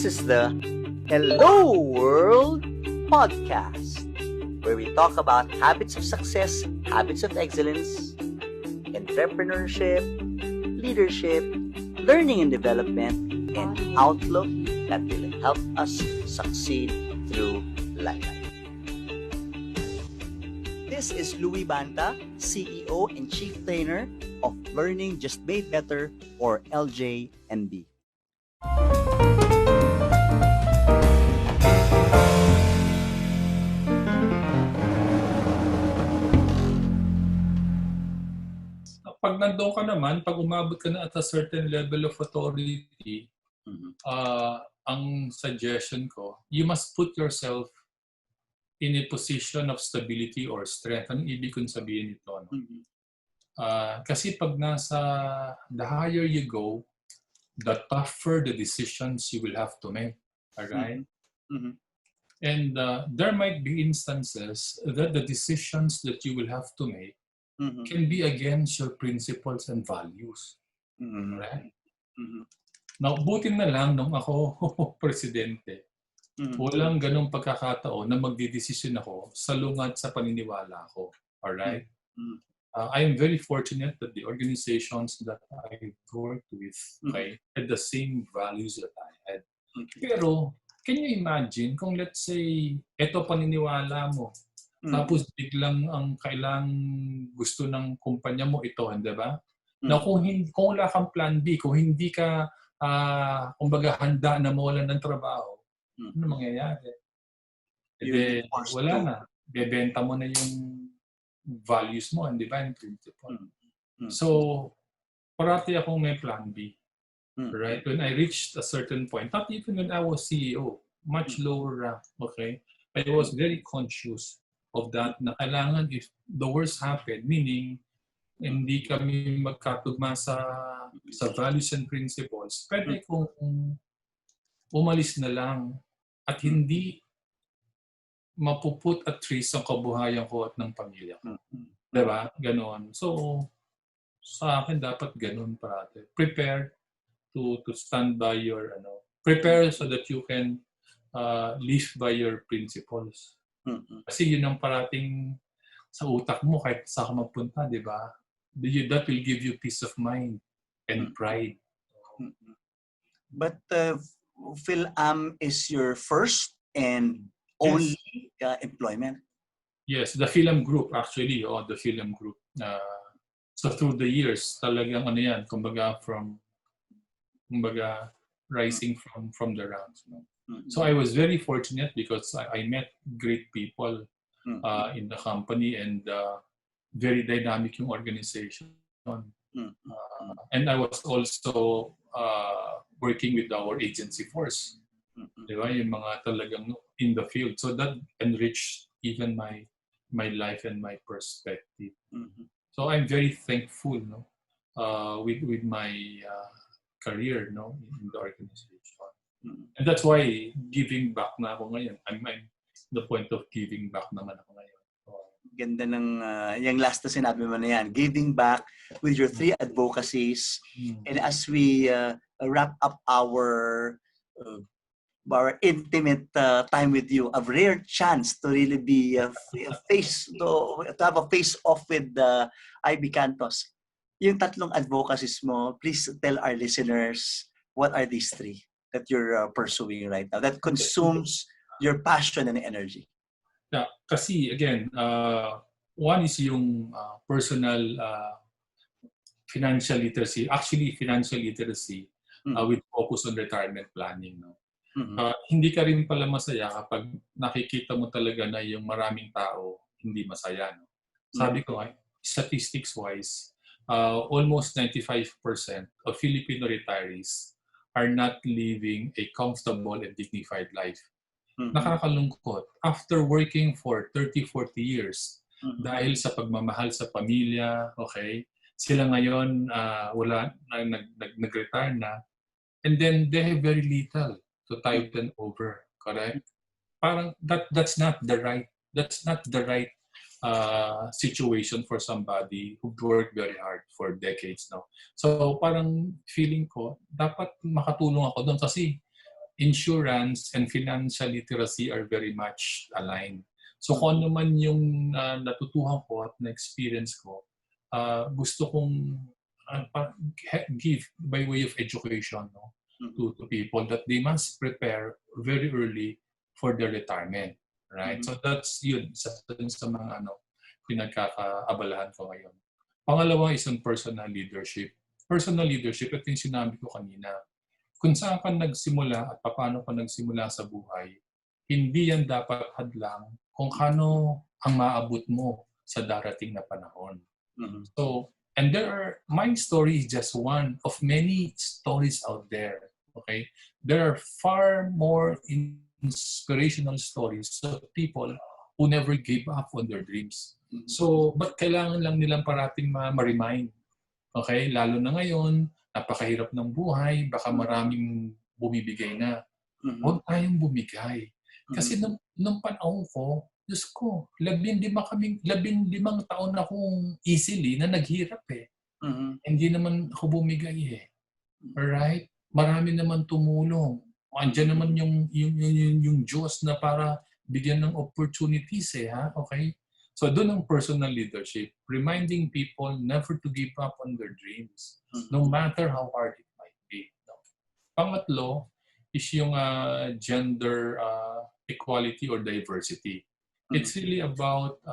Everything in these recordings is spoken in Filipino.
This is the Hello World podcast, where we talk about habits of success, habits of excellence, entrepreneurship, leadership, learning and development, and outlook that will help us succeed through life. This is Louis Banta, CEO and Chief Trainer of Learning Just Made Better, or LJMB. Pag nandoon ka naman, pag umabot ka na at a certain level of authority, ang suggestion ko, you must put yourself in a position of stability or strength. Anong ibig kong sabihin ito? No? Kasi pag the higher you go, the tougher the decisions you will have to make. Alright? And there might be instances that the decisions that you will have to make can be against your principles and values. Right? Now, buti na lang nung ako presidente, walang ganong pagkakataon na magdidesisyon ako salungat sa paniniwala ko. Alright? I am very fortunate that the organizations that I worked with had the same values that I had. Pero, can you imagine kung let's say, eto paniniwala mo, tapos biglang ang gusto ng kumpanya mo ito, hindi ba? Na kung wala kang plan B, kung hindi ka kumbaga handa na mawalan ng trabaho, ano mangyayari? Ede, wala na. Bebenta mo na yung values mo, hindi ba? Yung principle. So, parati akong may plan B. Right? When I reached a certain point, not even when I was CEO, much lower rank, okay? I was very conscious of that na kailangan if the worst happened, meaning hindi kami magkatugma sa values and principles, pwede kong umalis na lang at hindi mapuput at risk ang kabuhayan ko at ng pamilya ko. Diba? Ganon. So, sa akin dapat ganon parate. Prepare to stand by your, prepare so that you can live by your principles. Kasi yun ang parating sa utak mo kahit saan ka magpunta, di ba? That will give you peace of mind and pride. But Philam is your first and only employment? Yes, the Philam Group actually, the Philam Group. So through the years, talagang yan, kumbaga rising from the ranks. So I was very fortunate because I met great people in the company and very dynamic yung organization. And I was also working with our agency force. Diba? Yung mga talagang in the field. So that enriched even my life and my perspective. So I'm very thankful with my career in the organization. And that's why giving back na ako ngayon. I'm the point of giving back naman ako ngayon. Ganda ng yung last na sinabi mo na yan. Giving back with your 3 advocacies. And as we wrap up our intimate time with you, a rare chance to really be to have a face-off with Aibee Cantos. Yung 3 advocacies mo, please tell our listeners what are these 3 that you're pursuing right now that consumes your passion and energy? Yeah, kasi again, one is yung personal financial literacy. Actually, financial literacy with focus on retirement planning. Hindi ka rin pala masaya kapag nakikita mo talaga na yung maraming tao hindi masaya. Sabi ko nga, statistics-wise, almost 95% of Filipino retirees are not living a comfortable and dignified life. Nakakalungkot. After working for 30, 40 years, dahil sa pagmamahal sa pamilya, okay, sila ngayon nag-retire na, and then they have very little to tide them over, correct? Parang that's not the right situation for somebody who worked very hard for decades now. So parang feeling ko, dapat makatulong ako doon kasi insurance and financial literacy are very much aligned. So kung ano man yung natutuhan ko at na-experience ko, gusto kong give by way of education, no, to people that they must prepare very early for their retirement. Right? So that's yun, sa mga pinagkakaabalahan ko ngayon. Pangalawa is on personal leadership. Personal leadership, ito yung sinabi ko kanina. Kung saan ka nagsimula at paano ka nagsimula sa buhay, hindi yan dapat hadlang kung kano ang maabot mo sa darating na panahon. So, and my story is just one of many stories out there. Okay? There are far more inspirational stories of people who never gave up on their dreams. So, but kailangan lang nilang parating ma-remind. Okay? Lalo na ngayon, napakahirap ng buhay, baka maraming bumibigay na. Huwag tayong bumigay. Kasi nung panahon ko, Diyos ko, 15 taon akong easily na naghirap eh. Hindi naman ako bumigay eh. Alright? Marami naman tumulong. Andiyan naman yung Diyos na para bigyan ng opportunities eh. Ha? Okay? So doon ang personal leadership. Reminding people never to give up on their dreams. No matter how hard it might be. No? Pangatlo is yung gender equality or diversity. It's really about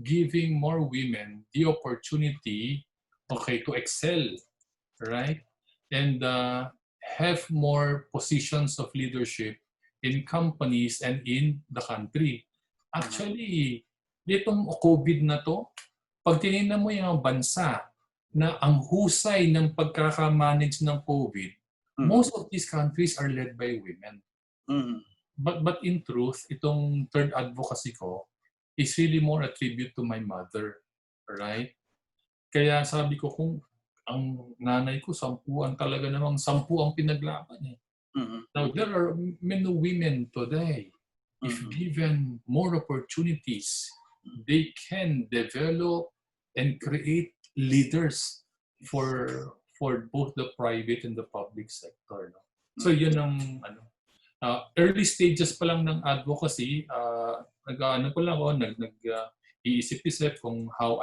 giving more women the opportunity, okay, to excel, right? And have more positions of leadership in companies and in the country. Actually, ditong COVID na to, pag tinignan mo yung bansa na ang husay ng pagkakamanage ng COVID, most of these countries are led by women. But in truth, itong third advocacy ko is really more a tribute to my mother, right? Kaya sabi ko, kung ang nanay ko, 10 ang pinaglaban eh. Now, there are many women today. If given more opportunities, they can develop and create leaders for both the private and the public sector. No? So yun ang early stages pa lang ng advocacy, iisip-isip kung how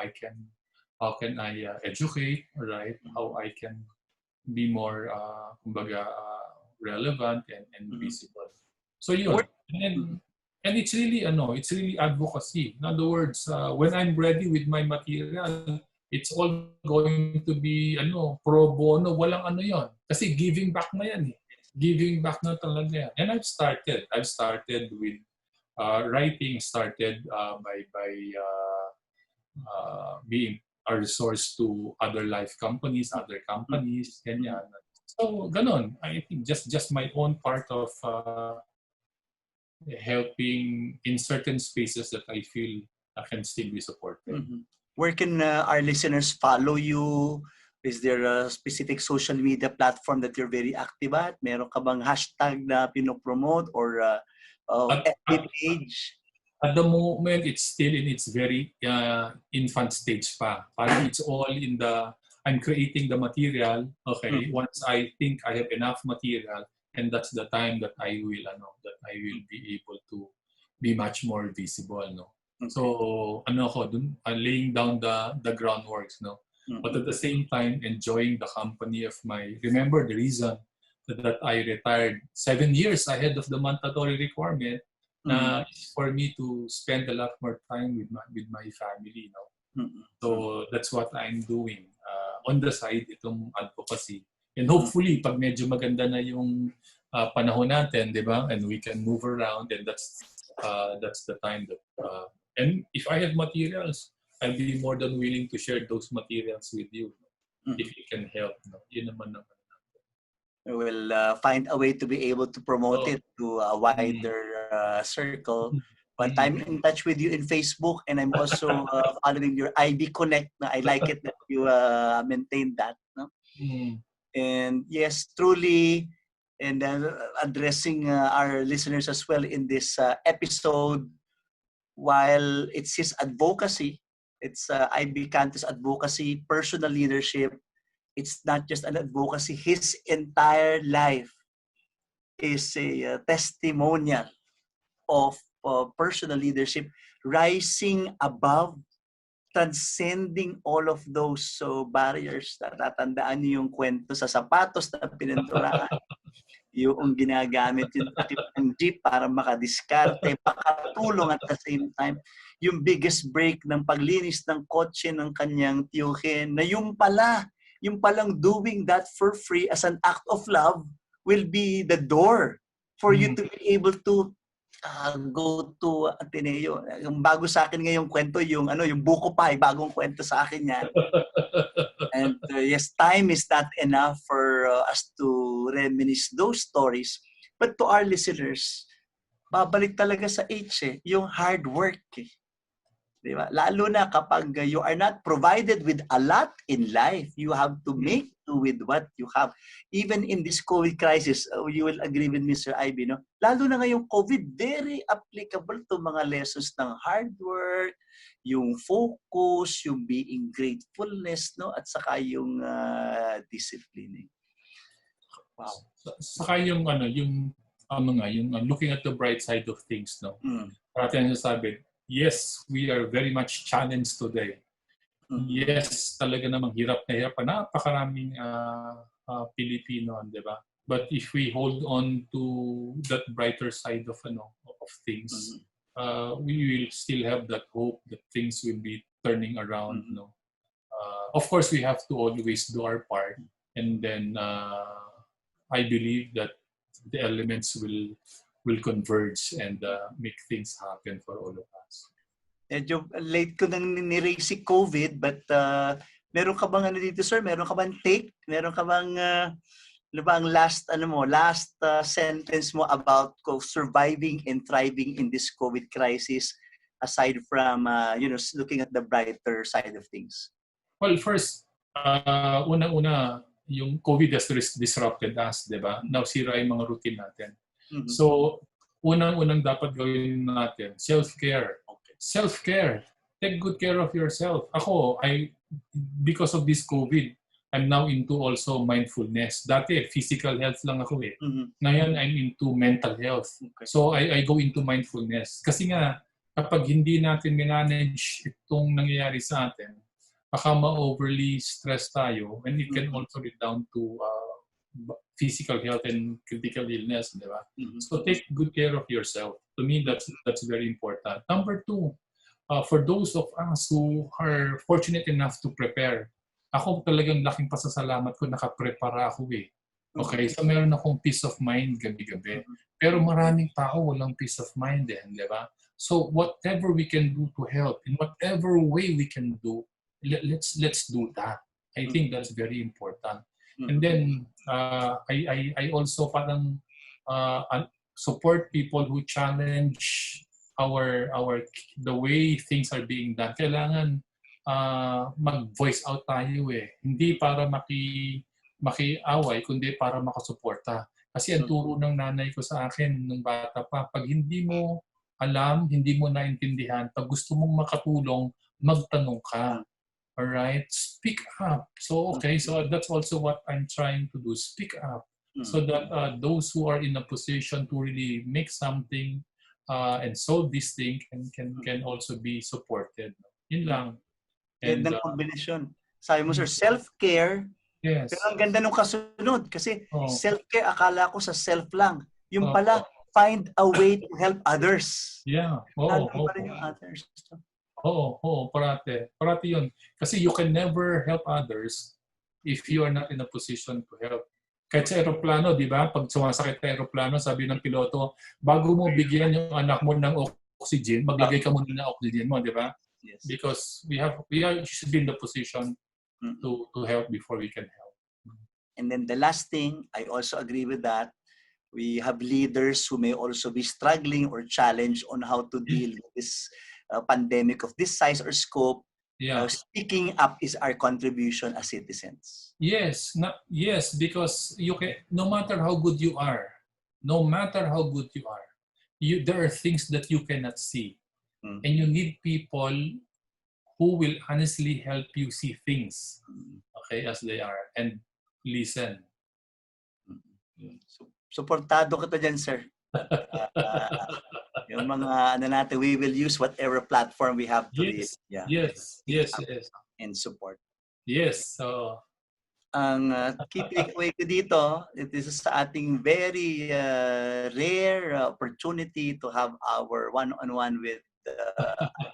can I educate, right? How I can be more relevant and visible. So yun. And it's really advocacy. In other words, when I'm ready with my material, it's all going to be pro bono, walang yon. Kasi giving back na yan eh. Giving back na talaga yan. And I've started with writing, by being a resource to other life companies, other companies, ganyan. So, ganon. I think just my own part of helping in certain spaces that I feel I can still be supported. Where can our listeners follow you? Is there a specific social media platform that you're very active at? Meron ka bang hashtag na pinopromote or FB page? At the moment, it's still in its very infant stage pa. Parang it's all I'm creating the material. Okay, once I think I have enough material, and that's the time that I will be able to be much more visible. No. So laying down the groundworks. No. But at the same time, enjoying the company of remember the reason that I retired 7 years ahead of the mandatory requirement is for me to spend a lot more time with my family. So that's what I'm doing. On the side, itong advocacy. And hopefully, pag medyo maganda na yung panahon natin, di ba? And we can move around, and that's the time that... and if I have materials, I'll be more than willing to share those materials with you if you can help. Yun naman naman. We'll find a way to be able to promote it to a wider circle. But I'm in touch with you in Facebook, and I'm also following your Aibee Connect. I like it that you maintain that. No? And yes, truly, and addressing our listeners as well in this episode, while it's his advocacy, it's Aibee Cantos advocacy, personal leadership. It's not just an advocacy. His entire life is a testimonial of personal leadership rising above, transcending all of those barriers. Natatandaan niyo yung kwento sa sapatos na pininturahan, yung ginagamit yung takip ng jeep para makadiskarte, makatulong at the same time, yung biggest break ng paglinis ng kotse ng kanyang tiyuhin, na yung palang doing that for free as an act of love will be the door for you to be able to go to Ateneo. Yung bago sa akin ngayong kwento, yung buko pie, bagong kwento sa akin yan. And yes, time is not enough for us to reminisce those stories. But to our listeners, babalik talaga sa H, yung hard work. Diba? Lalo na kapag you are not provided with a lot in life, you have to make do with what you have. Even in this COVID crisis, you will agree with Mr. Aibee, no? Lalo na ngayong COVID, very applicable to mga lessons ng hard work, yung focus, yung being gratefulness, no? At saka yung discipline. Wow. Saka yung looking at the bright side of things, no? Parang nasasabi, yes, we are very much challenged today. Yes, talaga namang hirap na hirap. Napakaraming Pilipino, di ba? But if we hold on to that brighter side of things, we will still have that hope that things will be turning around. No? Of course, we have to always do our part, and then I believe that the elements will converge and make things happen for all of us. Medyo late ko nang niraise si COVID, but meron ka bang dito, sir? Meron ka bang take? Meron ka bang ang last sentence mo about surviving and thriving in this COVID crisis, aside from looking at the brighter side of things? Well, first, una-una, yung COVID has disrupted us, di ba? Nasira yung mga routine natin. So, unang-unang dapat gawin natin, self-care. Self-care. Take good care of yourself. Ako, because of this COVID, I'm now into also mindfulness. Dati, physical health lang ako eh. Ngayon, I'm into mental health. Okay. So, I go into mindfulness. Kasi nga, kapag hindi natin manage itong nangyayari sa atin, baka ma-overly stress tayo, and it can also lead down to physical health and critical illness, di ba? So take good care of yourself. To me, that's very important. Number two, for those of us who are fortunate enough to prepare, ako talagang laking pasasalamat ko, nakaprepara ako eh. Okay, so meron akong peace of mind gabi-gabi. Pero maraming tao walang peace of mind eh, di ba? So whatever we can do to help, in whatever way we can do, let's do that. I think that's very important. And then I also parang support people who challenge the way things are being done. Kailangan mag-voice out tayo eh. Hindi para makiaway, kundi para makasuporta. Kasi ang turo ng nanay ko sa akin nung bata pa, pag hindi mo alam, hindi mo naintindihan, pag gusto mong makatulong, magtanong ka. Alright? Speak up. So, okay. So, that's also what I'm trying to do. Speak up. So that those who are in a position to really make something and solve this thing can also be supported. Yun lang. And ng kombinasyon. Sabi mo, sir, self-care. Yes. Pero ang ganda nung kasunod. Kasi self-care, akala ko sa self lang. Yung pala, find a way to help others. Yeah. Yung others. Oo, parati. Parati yun. Kasi you can never help others if you are not in a position to help. Kahit sa aeroplano, di ba? Pag sumasakit na aeroplano, sabi ng piloto, bago mo bigyan yung anak mo ng oxygen, maglagay ka muna ng oxygen mo, di ba? Yes. Because we should be in the position to help before we can help. And then the last thing, I also agree with that. We have leaders who may also be struggling or challenged on how to deal with this pandemic of this size or scope. Yeah. Speaking up is our contribution as citizens. Yes, because you can, no matter how good you are, there are things that you cannot see. And you need people who will honestly help you see things, okay, as they are, and listen. Suportado ko to dyan, sir. Yung mga ano natin, we will use whatever platform we have to Yes, yeah, yes, yes, yes. and support. Yes, so Ang key takeaway ko dito, it is sa ating very rare opportunity to have our one-on-one with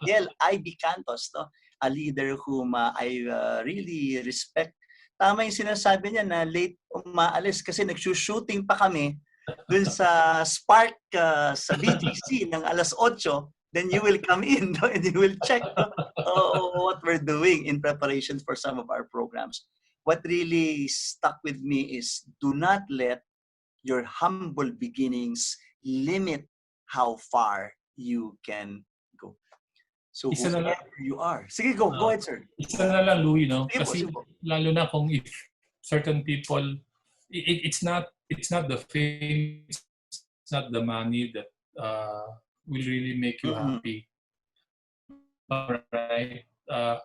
Ariel, Aibee Cantos, no? A leader whom I really respect. Tama yung sinasabi niya na late umaalis kasi nagsushooting pa kami dun sa Spark sa BGC ng alas 8, then you will come in, no? And you will check what we're doing in preparation for some of our programs. What really stuck with me is do not let your humble beginnings limit how far you can go. So isa na lang, whoever you are. Sige, go ahead, sir. isa na lang, Louie, no? Sige po, Kasi sige po. lalo na kung if certain people, it's not the fame, it's not the money that will really make you happy. Alright?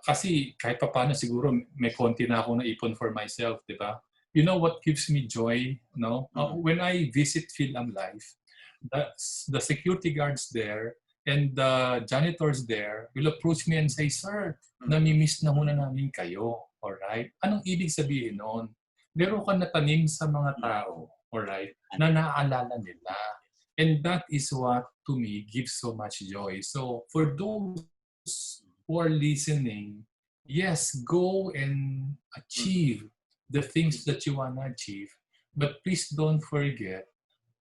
Kasi kahit pa paano siguro may konti na akong naipon for myself, di ba? You know what gives me joy? No? When I visit Philam Life, the security guards there and the janitors there will approach me and say, "Sir, nami-miss na muna namin kayo." Alright? Anong ibig sabihin noon? Meron ka natanim sa mga tao, alright, na naaalala nila. And that is what, to me, gives so much joy. So, for those who are listening, yes, go and achieve the things that you want to achieve. But please don't forget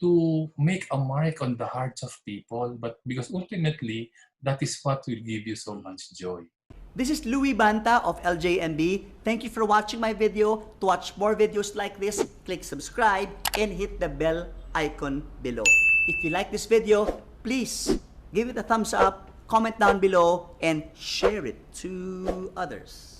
to make a mark on the hearts of people. But because ultimately, that is what will give you so much joy. This is Louie Banta of LJMB. Thank you for watching my video. To watch more videos like this, click subscribe and hit the bell icon below. If you like this video, please give it a thumbs up, comment down below, and share it to others.